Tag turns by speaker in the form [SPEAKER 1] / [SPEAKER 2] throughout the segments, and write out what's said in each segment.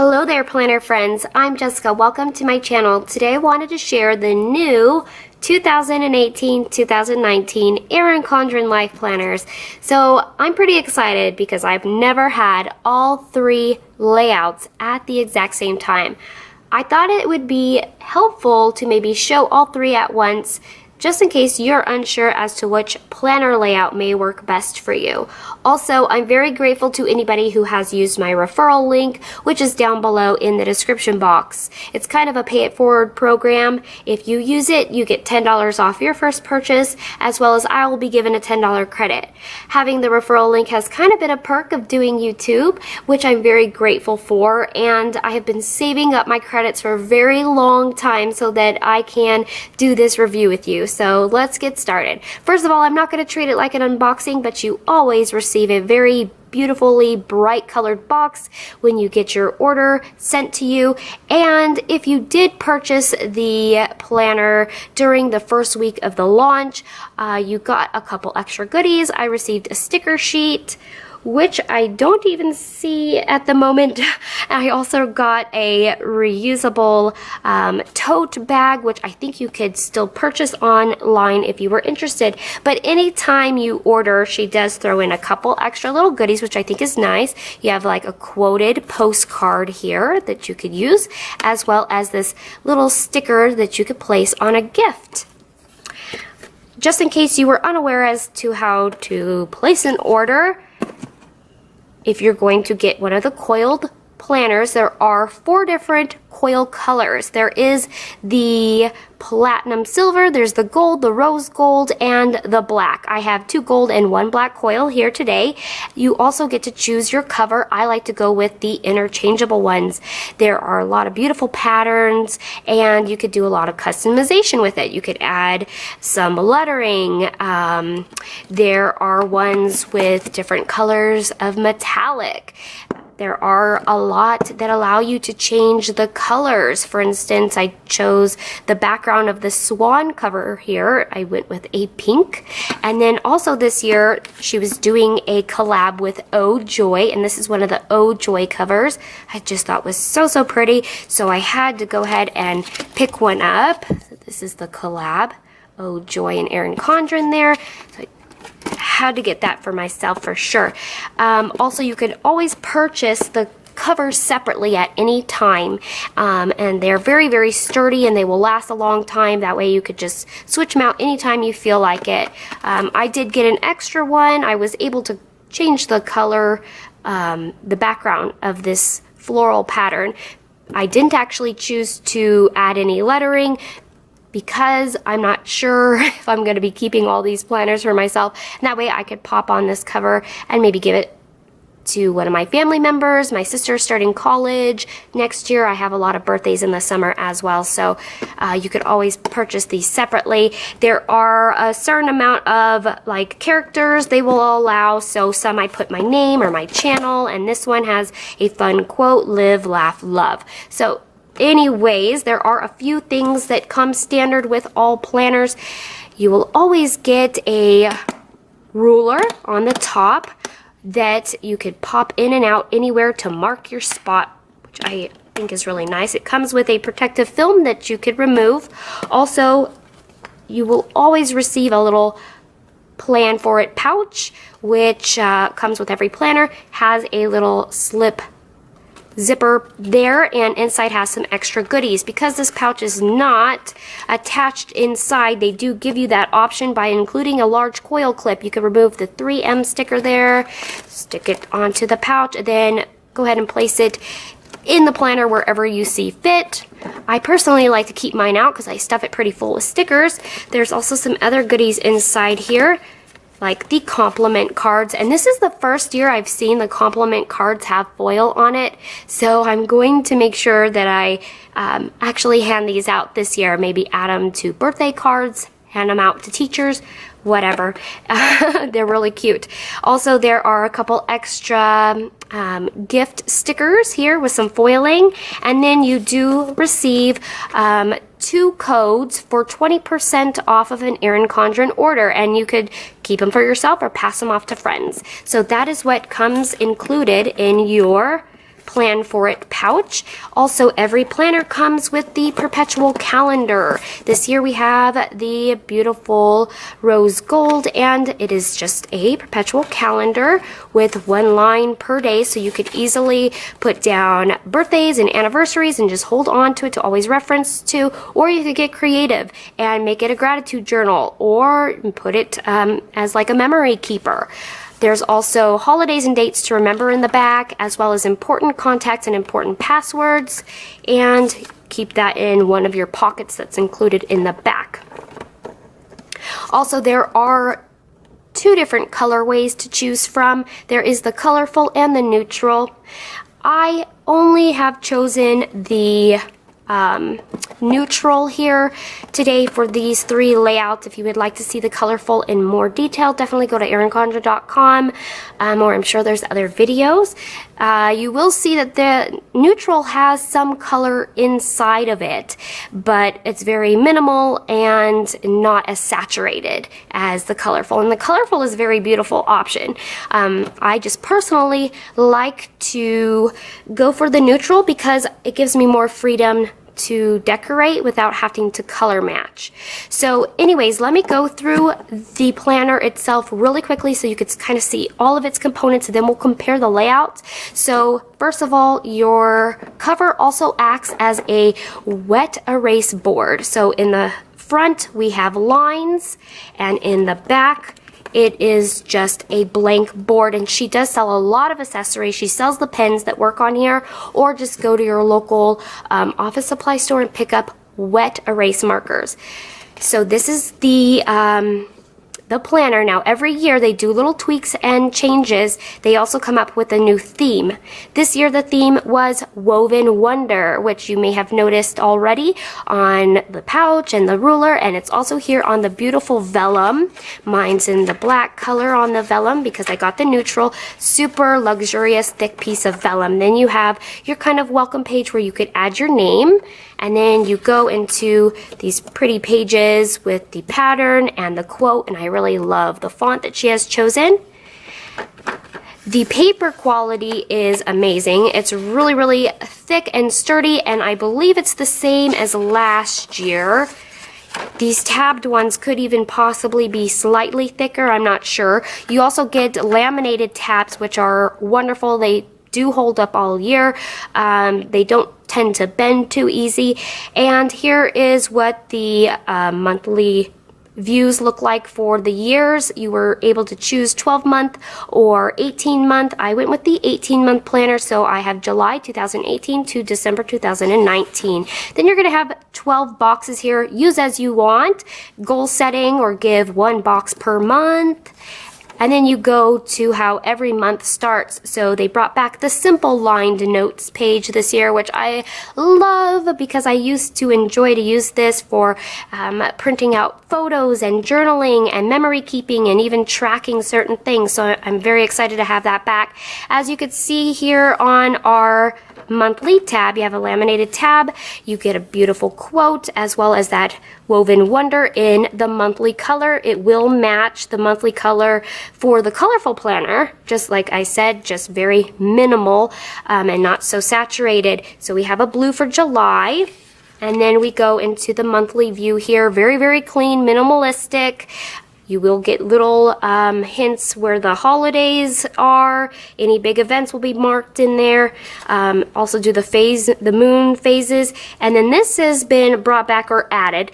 [SPEAKER 1] Hello there, planner friends. I'm Jessica. Welcome to my channel. Today I wanted to share the new 2018-2019 Erin Condren Life Planners. So I'm pretty excited because I've never had all three layouts at the exact same time. I thought it would be helpful to maybe show all three at once, just in case you're unsure as to which planner layout may work best for you. Also, I'm very grateful to anybody who has used my referral link, which is down below in the description box. It's kind of a pay it forward program. If you use it, you get $10 off your first purchase, as well as I will be given a $10 credit. Having the referral link has kind of been a perk of doing YouTube, which I'm very grateful for, and I have been saving up my credits for a very long time so that I can do this review with you. So let's get started. First of all, I'm not going to treat it like an unboxing, but you always receive a very beautifully bright colored box when you get your order sent to you. And if you did purchase the planner during the first week of the launch, you got a couple extra goodies. I received a sticker sheet, which I don't even see at the moment. I also got a reusable tote bag, which I think you could still purchase online if you were interested. But anytime you order, she does throw in a couple extra little goodies, which I think is nice. You have like a quoted postcard here that you could use, as well as this little sticker that you could place on a gift. Just in case you were unaware as to how to place an order, if you're going to get one of the coiled planners, there are 4 different coil colors. There is the platinum silver, there's the gold, the rose gold, and the black. I have 2 gold and 1 black coil here today. You also get to choose your cover. I like to go with the interchangeable ones. There are a lot of beautiful patterns, and you could do a lot of customization with it. You could add some lettering. There are ones with different colors of metallic. There are a lot that allow you to change the colors. For instance, I chose the background of the swan cover here. I went with a pink. And then also this year, she was doing a collab with Oh Joy, and this is one of the Oh Joy covers. I just thought was so pretty, so I had to go ahead and pick one up. So this is the collab, Oh Joy and Erin Condren there. So had to get that for myself for sure. Also, you could always purchase the covers separately at any time, and they're very sturdy and they will last a long time. That way you could just switch them out anytime you feel like it. I did get an extra one. I was able to change the color, the background of this floral pattern. I didn't actually choose to add any lettering because I'm not sure if I'm going to be keeping all these planners for myself. And that way I could pop on this cover and maybe give it to one of my family members. My sister's starting college next year. I have a lot of birthdays in the summer as well, so you could always purchase these separately. There are a certain amount of like characters they will allow, so some I put my name or my channel, and this one has a fun quote, live, laugh, love. So anyways, there are a few things that come standard with all planners. You will always get a ruler on the top that you could pop in and out anywhere to mark your spot, which I think is really nice. It comes with a protective film that you could remove. Also, you will always receive a little plan for it pouch, which comes with every planner, has a little slip zipper there, and inside has some extra goodies. Because this pouch is not attached inside, they do give you that option by including a large coil clip. You can remove the 3M sticker there, stick it onto the pouch, and then go ahead and place it in the planner wherever you see fit. I personally like to keep mine out because I stuff it pretty full with stickers. There's also some other goodies inside here, like the compliment cards, and this is the first year I've seen the compliment cards have foil on it, so I'm going to make sure that I actually hand these out this year. Maybe add them to birthday cards, hand them out to teachers, whatever. They're really cute. Also, there are a couple extra gift stickers here with some foiling, and then you do receive 2 codes for 20% off of an Erin Condren order, and you could keep them for yourself or pass them off to friends. So that is what comes included in your Plan For It pouch. Also, every planner comes with the Perpetual Calendar. This year we have the beautiful rose gold, and it is just a perpetual calendar with 1 line per day, so you could easily put down birthdays and anniversaries and just hold on to it to always reference to, or you could get creative and make it a gratitude journal or put it as like a memory keeper. There's also holidays and dates to remember in the back, as well as important contacts and important passwords, and keep that in one of your pockets that's included in the back. Also, there are 2 different colorways to choose from. There is the colorful and the neutral. I only have chosen the neutral here today for these 3 layouts. If you would like to see the colorful in more detail, definitely go to erincondren.com, or I'm sure there's other videos. You will see that the neutral has some color inside of it, but it's very minimal and not as saturated as the colorful. And the colorful is a very beautiful option. I just personally like to go for the neutral because it gives me more freedom to decorate without having to color match. So anyways, let me go through the planner itself really quickly so you could kind of see all of its components, and then we'll compare the layout. So first of all, your cover also acts as a wet erase board. So in the front we have lines, and in the back it is just a blank board, and she does sell a lot of accessories. She sells the pens that work on here, or just go to your local office supply store and pick up wet erase markers. So this is the planner. Now every year they do little tweaks and changes. They also come up with a new theme. This year the theme was Woven Wonder, which you may have noticed already on the pouch and the ruler, and it's also here on the beautiful vellum. Mine's in the black color on the vellum because I got the neutral. Super luxurious thick piece of vellum. Then you have your kind of welcome page where you could add your name, and then you go into these pretty pages with the pattern and the quote, and I really love the font that she has chosen. The paper quality is amazing. It's really, really thick and sturdy, and I believe it's the same as last year. These tabbed ones could even possibly be slightly thicker, I'm not sure. You also get laminated tabs, which are wonderful. They do hold up all year. They don't tend to bend too easy. And here is what the monthly views look like for the years. You were able to choose 12-month or 18-month. I went with the 18-month planner, so I have July 2018 to December 2019. Then you're going to have 12 boxes here. Use as you want. Goal setting, or give 1 box per month. And then you go to how every month starts. So they brought back the simple lined notes page this year, which I love because I used to enjoy to use this for printing out photos and journaling and memory keeping and even tracking certain things. So I'm very excited to have that back. As you can see here on our monthly tab, you have a laminated tab. You get a beautiful quote as well as that Woven Wonder in the monthly color. It will match the monthly color for the colorful planner, just like I said, just very minimal and not so saturated. So we have a blue for July, and then we go into the monthly view here. Very, very clean, minimalistic. You will get little hints where the holidays are. Any big events will be marked in there. Also do the moon phases. And then this has been brought back or added.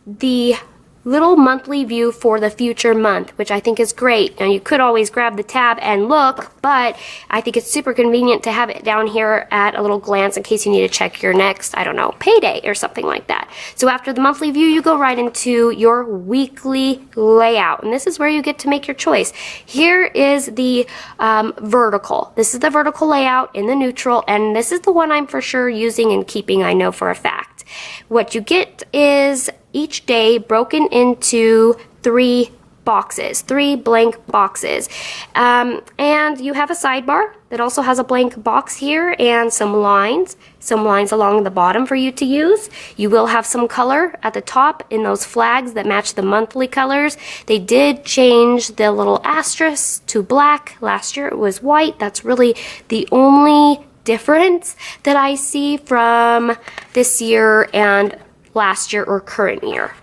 [SPEAKER 1] The little monthly view for the future month, which I think is great. Now you could always grab the tab and look, but I think it's super convenient to have it down here at a little glance in case you need to check your next, I don't know, payday or something like that. So after the monthly view, you go right into your weekly layout, and this is where you get to make your choice. Here is the vertical. This is the vertical layout in the neutral, and this is the one I'm for sure using and keeping, I know for a fact. What you get is each day broken into 3 boxes, 3 blank boxes. And you have a sidebar that also has a blank box here and some lines along the bottom for you to use. You will have some color at the top in those flags that match the monthly colors. They did change the little asterisk to black. Last year it was white. That's really the only difference that I see from this year and last year or current year.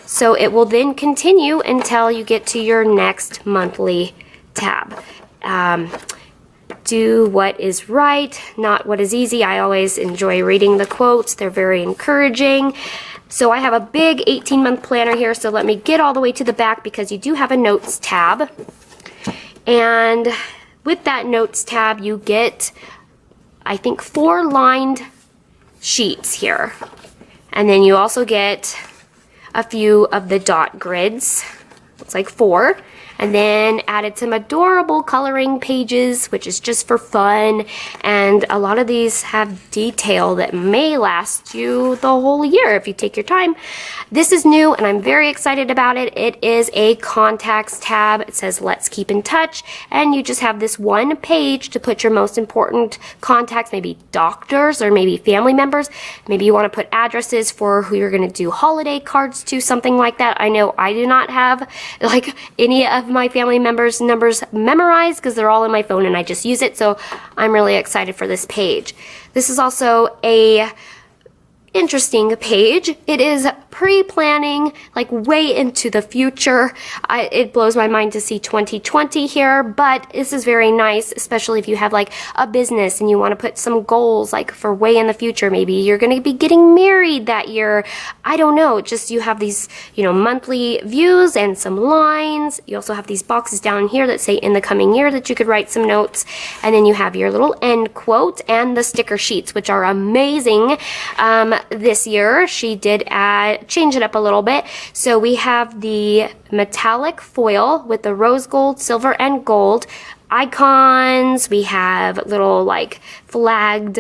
[SPEAKER 1] So it will then continue until you get to your next monthly tab. Do what is right, not what is easy. I always enjoy reading the quotes. They're very encouraging. So I have a big 18-month planner here, so let me get all the way to the back because you do have a notes tab. And with that notes tab, you get, I think, 4 lined sheets here. And then you also get a few of the dot grids. It's like 4. And then added some adorable coloring pages, which is just for fun. And a lot of these have detail that may last you the whole year if you take your time. This is new and I'm very excited about it. It is a contacts tab. It says let's keep in touch. And you just have this one page to put your most important contacts, maybe doctors or maybe family members. Maybe you want to put addresses for who you're going to do holiday cards to, something like that. I know I do not have like any of my family members' numbers memorized because they're all in my phone and I just use it, so I'm really excited for this page. This is also a interesting page. It is pre-planning, like way into the future. It blows my mind to see 2020 here, but this is very nice, especially if you have like a business and you want to put some goals like for way in the future. Maybe you're going to be getting married that year. I don't know. Just you have these, monthly views and some lines. You also have these boxes down here that say in the coming year that you could write some notes. And then you have your little end quote and the sticker sheets, which are amazing. This year she did change it up a little bit. So we have the metallic foil with the rose gold, silver, and gold icons. We have little like flagged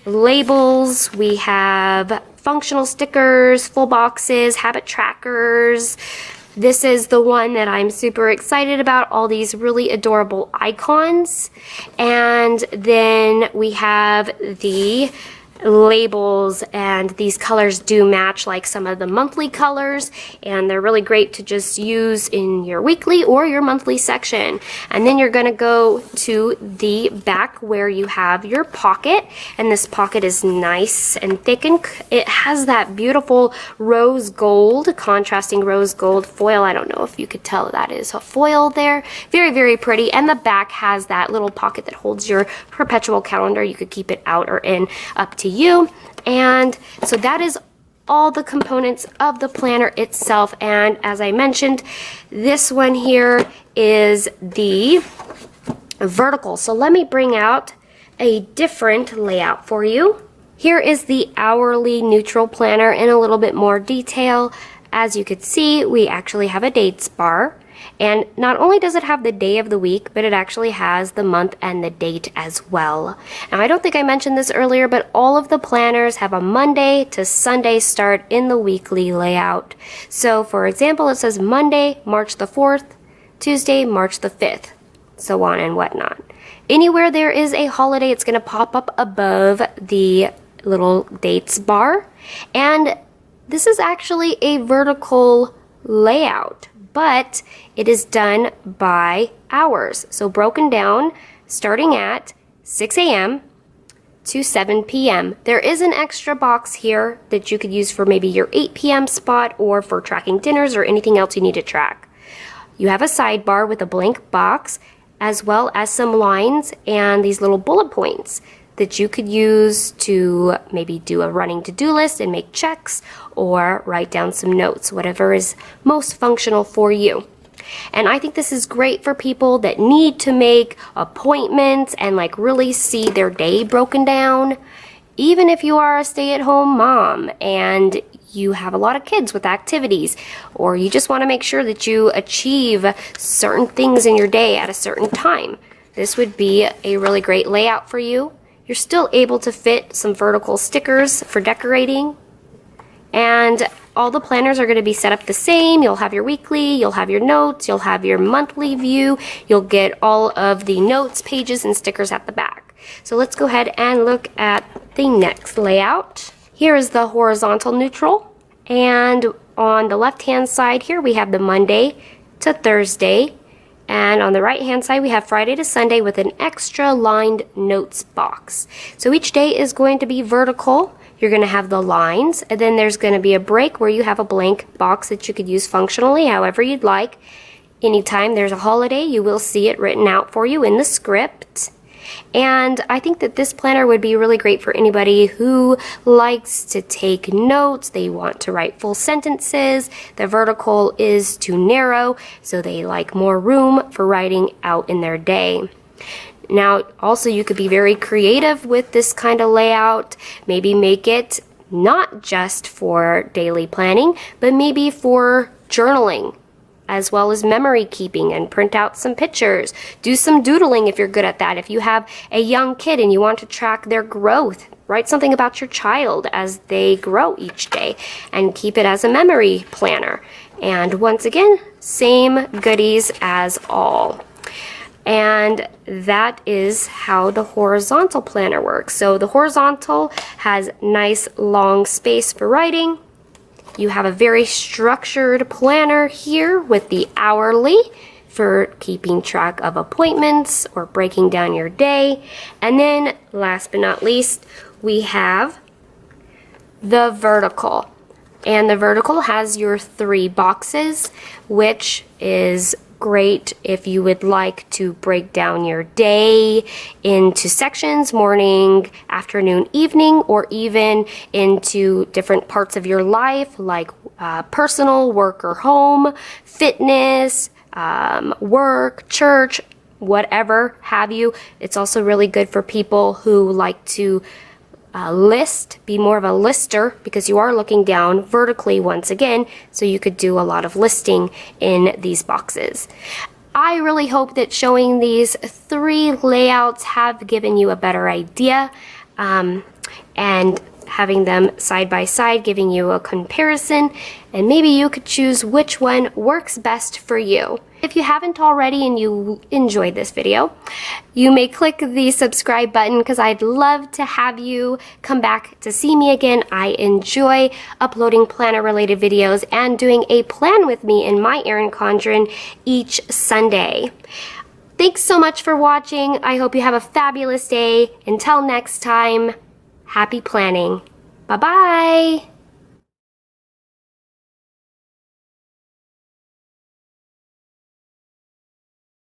[SPEAKER 1] labels. We have functional stickers, full boxes, habit trackers. This is the one that I'm super excited about, all these really adorable icons. And then we have the labels, and these colors do match like some of the monthly colors, and they're really great to just use in your weekly or your monthly section. And then you're going to go to the back where you have your pocket, and this pocket is nice and thick, and it has that beautiful rose gold, contrasting rose gold foil. I don't know if you could tell that is a foil there. Very, very pretty. And the back has that little pocket that holds your perpetual calendar. You could keep it out or in, up to you. And so that is all the components of the planner itself. And as I mentioned, this one here is the vertical. So let me bring out a different layout for you. Here is the hourly Neutral planner in a little bit more detail. As you could see, we actually have a dates bar. And not only does it have the day of the week, but it actually has the month and the date as well. Now, I don't think I mentioned this earlier, but all of the planners have a Monday to Sunday start in the weekly layout. So, for example, it says Monday, March the 4th, Tuesday, March the 5th, so on and whatnot. Anywhere there is a holiday, it's going to pop up above the little dates bar. And this is actually a vertical layout, but it is done by hours. So broken down, starting at 6 a.m. to 7 p.m. There is an extra box here that you could use for maybe your 8 p.m. spot or for tracking dinners or anything else you need to track. You have a sidebar with a blank box, as well as some lines and these little bullet points that you could use to maybe do a running to-do list and make checks or write down some notes, whatever is most functional for you. And I think this is great for people that need to make appointments and like really see their day broken down. Even if you are a stay-at-home mom and you have a lot of kids with activities, or you just want to make sure that you achieve certain things in your day at a certain time, this would be a really great layout for you. You're still able to fit some vertical stickers for decorating. And all the planners are going to be set up the same. You'll have your weekly, you'll have your notes, you'll have your monthly view, you'll get all of the notes, pages, and stickers at the back. So let's go ahead and look at the next layout. Here is the horizontal Neutral, and on the left hand side here we have the Monday to Thursday, and on the right hand side we have Friday to Sunday with an extra lined notes box. So each day is going to be vertical. You're going to have the lines, and then there's going to be a break where you have a blank box that you could use functionally however you'd like. Anytime there's a holiday, you will see it written out for you in the script. And I think that this planner would be really great for anybody who likes to take notes. They want to write full sentences. The vertical is too narrow, so they like more room for writing out in their day. Now, also you could be very creative with this kind of layout. Maybe make it not just for daily planning, but maybe for journaling, as well as memory keeping, and print out some pictures. Do some doodling if you're good at that. If you have a young kid and you want to track their growth, write something about your child as they grow each day and keep it as a memory planner. And once again, same goodies as all. And that is how the horizontal planner works. So the horizontal has nice long space for writing. You have a very structured planner here with the hourly for keeping track of appointments or breaking down your day. And then last but not least, we have the vertical. And the vertical has your 3 boxes, which is great if you would like to break down your day into sections, morning, afternoon, evening, or even into different parts of your life like personal, work or home, fitness, work, church, whatever have you. It's also really good for people who like to be more of a lister, because you are looking down vertically once again, so you could do a lot of listing in these boxes. I really hope that showing these 3 layouts have given you a better idea, and having them side by side, giving you a comparison, and maybe you could choose which one works best for you. If you haven't already and you enjoyed this video, you may click the subscribe button, because I'd love to have you come back to see me again. I enjoy uploading planner related videos and doing a plan with me in my Erin Condren each Sunday. Thanks so much for watching. I hope you have a fabulous day. Until next time, happy planning. Bye-bye.